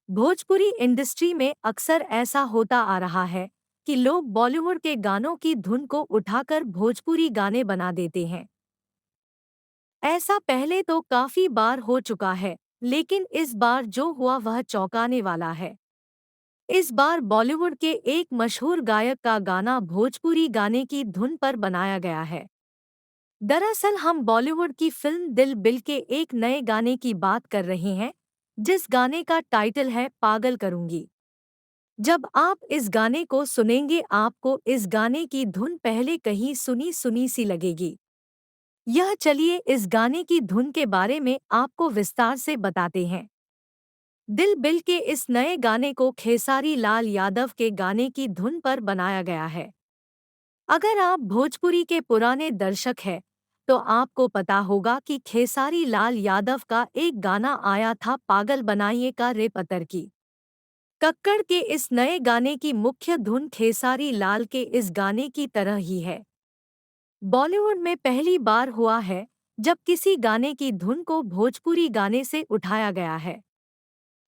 Bhojpuri industry में अक्सर ऐसा होता आ रहा है कि लोग बॉलीवुड के गानों की धुन को उठाकर भोजपुरी गाने बना देते हैं। ऐसा पहले तो काफी बार हो चुका है, लेकिन इस बार जो हुआ वह चौंकाने वाला है। इस बार बॉलीवुड के एक मशहूर गायक का गाना भोजपुरी गाने की धुन पर बनाया गया है। दरअसल हम बॉलीवुड की फिल्म दिल बिल के एक नए गाने की बात कर रहे हैं, जिस गाने का टाइटल है पागल करूंगी। जब आप इस गाने को सुनेंगे आपको इस गाने की धुन पहले कहीं सुनी सुनी सी लगेगी। यह चलिए इस गाने की धुन के बारे में आपको विस्तार से बताते हैं। दिल बिल के इस नए गाने को खेसारी लाल यादव के गाने की धुन पर बनाया गया है। अगर आप भोजपुरी के पुराने दर्शक हैं, तो आपको पता होगा कि खेसारी लाल यादव का एक गाना आया था पागल बनाइए का रे पतर की। कक्कड़ के इस नए गाने की मुख्य धुन खेसारी लाल के इस गाने की तरह ही है। बॉलीवुड में पहली बार हुआ है जब किसी गाने की धुन को भोजपुरी गाने से उठाया गया है।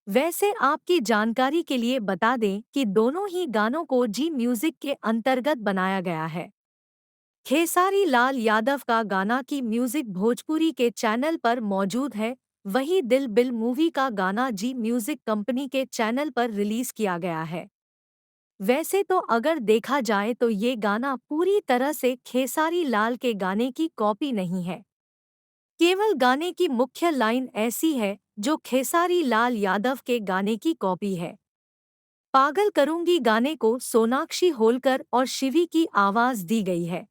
वैसे आपकी जानकारी के लिए बता दें कि दोनों ही गानों को जी म्यूजिक के अंतर्गत बनाया गया है। खेसारी लाल यादव का गाना की म्यूजिक भोजपुरी के चैनल पर मौजूद है, वहीं दिल बिल मूवी का गाना जी म्यूजिक कंपनी के चैनल पर रिलीज किया गया है। वैसे तो अगर देखा जाए तो ये गाना पूरी तरह से खेसारी लाल के गाने की कॉपी नहीं है। केवल गाने की मुख्य लाइन ऐसी है जो खेसारी लाल यादव के गाने की कॉपी है। पागल करूंगी गाने को सोनाक्षी होलकर और शिवी की आवाज दी गई है।